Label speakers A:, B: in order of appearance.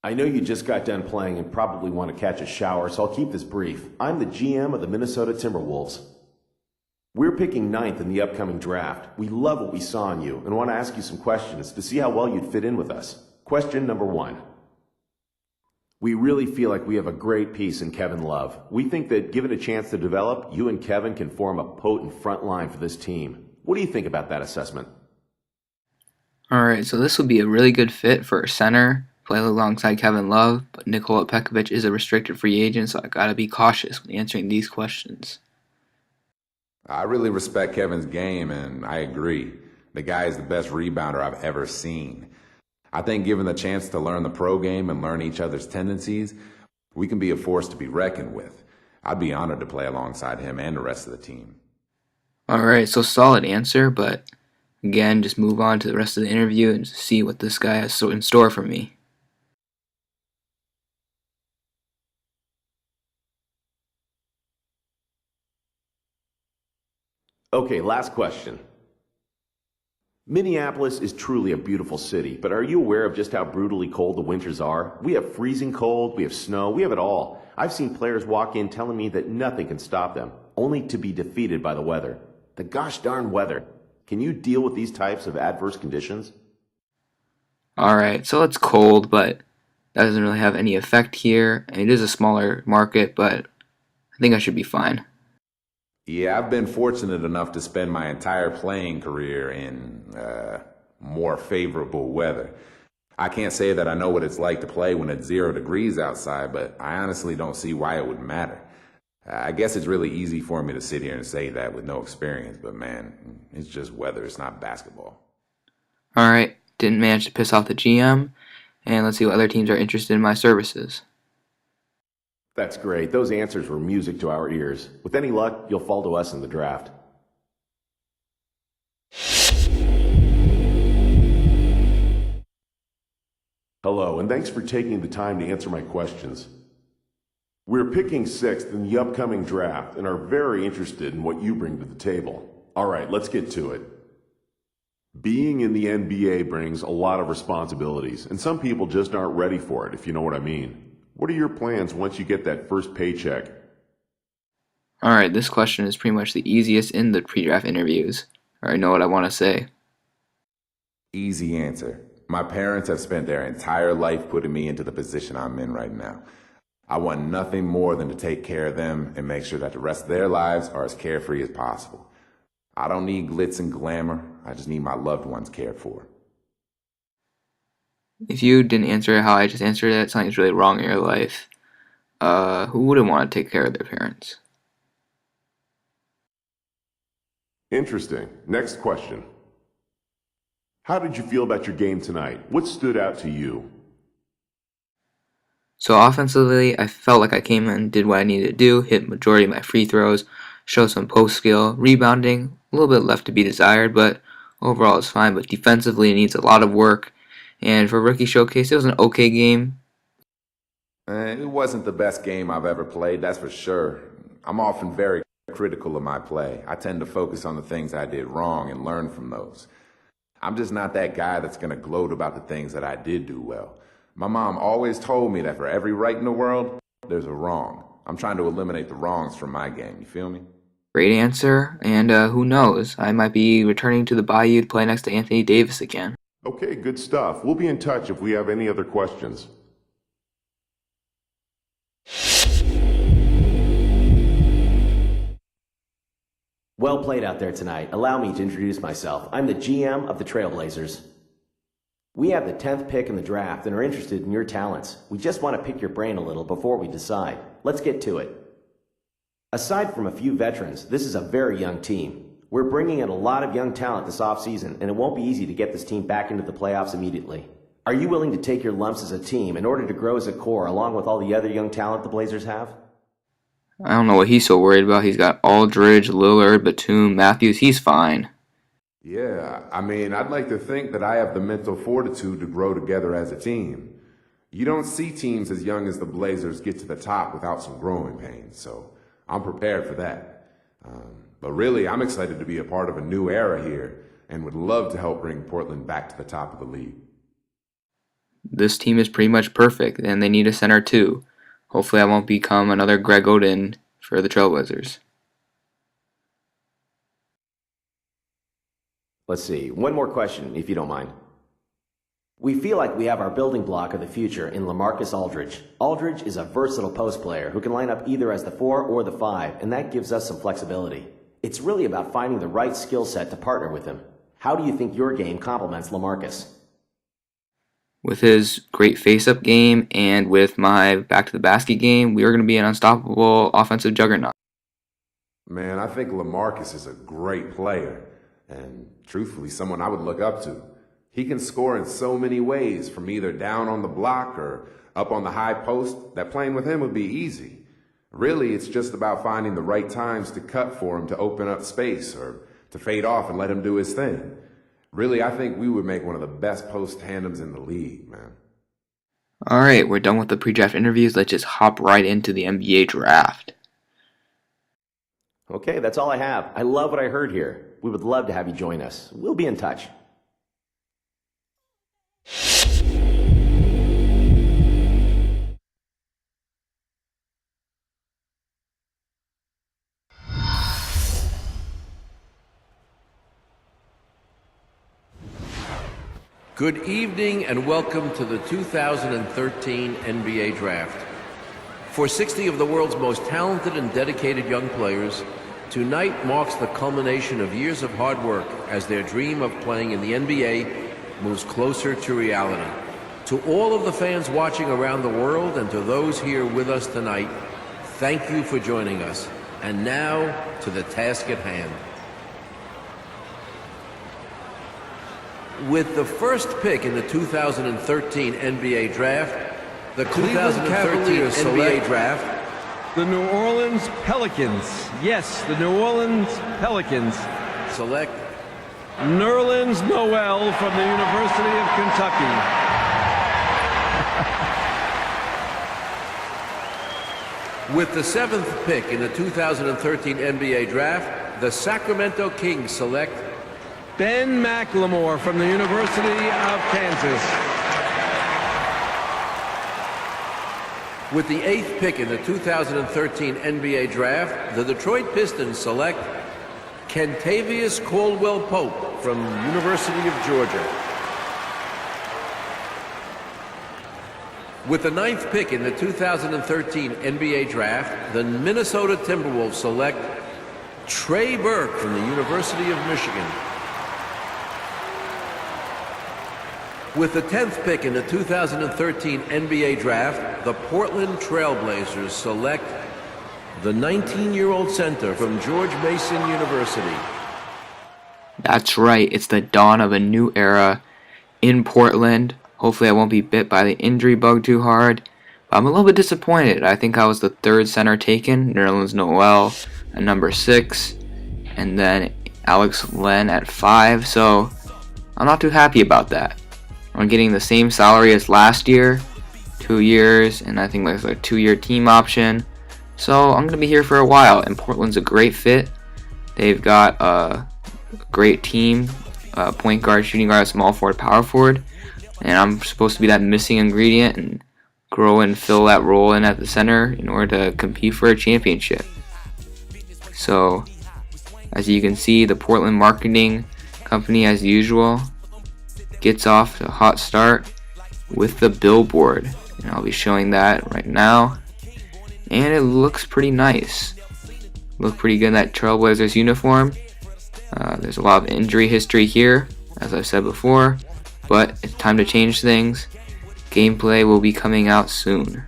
A: I know you just got done playing and probably want to catch a shower, so I'll keep this brief. I'm the GM of the Minnesota Timberwolves. We're picking ninth in the upcoming draft. We love what we saw in you and want to ask you some questions to see how well you'd fit in with us. Question number 1. We really feel like we have a great piece in Kevin Love. We think that given a chance to develop, you and Kevin can form a potent front line for this team. What do you think about that assessment?
B: Alright, so this would be a really good fit for a center, play alongside Kevin Love, but Nikola Pekovic is a restricted free agent, so I gotta be cautious when answering these questions.
C: I really respect Kevin's game, and I agree. The guy is the best rebounder I've ever seen. I think given the chance to learn the pro game and learn each other's tendencies, we can be a force to be reckoned with. I'd be honored to play alongside him and the rest of the team.
B: Alright, so solid answer, but again, just move on to the rest of the interview and see what this guy has in store for me.
A: Okay, last question. Minneapolis is truly a beautiful city, but are you aware of just how brutally cold the winters are? We have freezing cold, we have snow, we have it all. I've seen players walk in telling me that nothing can stop them, only to be defeated by the weather. The gosh darn weather. Can you deal with these types of adverse conditions?
B: Alright, so it's cold, but that doesn't really have any effect here. And it is a smaller market, but I think I should be fine.
C: Yeah, I've been fortunate enough to spend my entire playing career in more favorable weather. I can't say that I know what it's like to play when it's 0 degrees outside, but I honestly don't see why it would matter. I guess it's really easy for me to sit here and say that with no experience, but man, it's just weather, it's not basketball.
B: Alright, didn't manage to piss off the GM, and let's see what other teams are interested in my services.
A: That's great. Those answers were music to our ears. With any luck, you'll fall to us in the draft. Hello, and thanks for taking the time to answer my questions. We're picking 6th in the upcoming draft and are very interested in what you bring to the table. All right, let's get to it. Being in the NBA brings a lot of responsibilities, and some people just aren't ready for it, if you know what I mean. What are your plans once you get that first paycheck?
B: Alright, this question is pretty much the easiest in the pre-draft interviews. I already know what I want to say.
C: Easy answer. My parents have spent their entire life putting me into the position I'm in right now. I want nothing more than to take care of them and make sure that the rest of their lives are as carefree as possible. I don't need glitz and glamour. I just need my loved ones cared for.
B: If you didn't answer it how I just answered it, something's really wrong in your life. Who wouldn't want to take care of their parents?
A: Interesting. Next question. How did you feel about your game tonight? What stood out to you?
B: So offensively, I felt like I came in, did what I needed to do, hit majority of my free throws, showed some post skill, rebounding, a little bit left to be desired, but overall it's fine. But defensively, it needs a lot of work. And for Rookie Showcase, it was an okay game.
C: It wasn't the best game I've ever played, that's for sure. I'm often very critical of my play. I tend to focus on the things I did wrong and learn from those. I'm just not that guy that's going to gloat about the things that I did do well. My mom always told me that for every right in the world, there's a wrong. I'm trying to eliminate the wrongs from my game, you feel me?
B: Great answer, and who knows, I might be returning to the Bayou to play next to Anthony Davis again.
A: Okay, good stuff. We'll be in touch if we have any other questions.
D: Well played out there tonight. Allow me to introduce myself. I'm the GM of the Trailblazers. We have the 10th pick in the draft and are interested in your talents. We just want to pick your brain a little before we decide. Let's get to it. Aside from a few veterans, this is a very young team. We're bringing in a lot of young talent this offseason, and it won't be easy to get this team back into the playoffs immediately. Are you willing to take your lumps as a team in order to grow as a core along with all the other young talent the Blazers have?
B: I don't know what he's so worried about. He's got Aldridge, Lillard, Batum, Matthews. He's fine.
C: Yeah, I'd like to think that I have the mental fortitude to grow together as a team. You don't see teams as young as the Blazers get to the top without some growing pains, so I'm prepared for that. But really, I'm excited to be a part of a new era here and would love to help bring Portland back to the top of the league.
B: this team is pretty much perfect, and they need a center too. Hopefully I won't become another Greg Oden for the Trailblazers.
D: Let's see, one more question, if you don't mind. We feel like we have our building block of the future in LaMarcus Aldridge. Aldridge is a versatile post player who can line up either as the 4 or the 5, and that gives us some flexibility. It's really about finding the right skill set to partner with him. How do you think your game complements LaMarcus?
B: With his great face-up game and with my back-to-the-basket game, we are going to be an unstoppable offensive juggernaut.
C: Man, I think LaMarcus is a great player, and truthfully, someone I would look up to. He can score in so many ways, from either down on the block or up on the high post, that playing with him would be easy. Really, it's just about finding the right times to cut for him to open up space or to fade off and let him do his thing. Really, I think we would make one of the best post tandems in the league, man.
B: Alright, we're done with the pre-draft interviews. Let's just hop right into the NBA draft.
D: Okay, that's all I have. I love what I heard here. We would love to have you join us. We'll be in touch.
E: Good evening and welcome to the 2013 NBA Draft. For 60 of the world's most talented and dedicated young players, tonight marks the culmination of years of hard work as their dream of playing in the NBA moves closer to reality. To all of the fans watching around the world and to those here with us tonight, thank you for joining us. And now to the task at hand. With the first pick in the 2013 NBA Draft, the Cleveland Cavaliers NBA Draft,
F: the New Orleans Pelicans. Yes, the New Orleans Pelicans
E: select
F: Nerlens Noel from the University of Kentucky.
E: With the 7th pick in the 2013 NBA Draft, the Sacramento Kings select
F: Ben McLemore from the University of Kansas.
E: With the 8th pick in the 2013 NBA Draft, the Detroit Pistons select Kentavious Caldwell-Pope from University of Georgia. With the 9th pick in the 2013 NBA Draft, the Minnesota Timberwolves select Trey Burke from the University of Michigan. With the 10th pick in the 2013 NBA Draft, the Portland Trailblazers select the 19-year-old center from George Mason University.
B: That's right, it's the dawn of a new era in Portland. Hopefully I won't be bit by the injury bug too hard. But I'm a little bit disappointed. I think I was the 3rd center taken, Nerlens Noel at number 6, and then Alex Len at 5, so I'm not too happy about that. I'm getting the same salary as last year, 2 years, and I think there's a 2-year team option. So I'm going to be here for a while, and Portland's a great fit. They've got a great team, point guard, shooting guard, small forward, power forward, and I'm supposed to be that missing ingredient and grow and fill that role in at the center in order to compete for a championship. So, as you can see, the Portland marketing company, as usual, gets off to a hot start with the billboard, and I'll be showing that right now, and it looks pretty nice. Look pretty good in that Trailblazers uniform. There's a lot of injury history here, as I've said before, but it's time to change things. Gameplay will be coming out soon.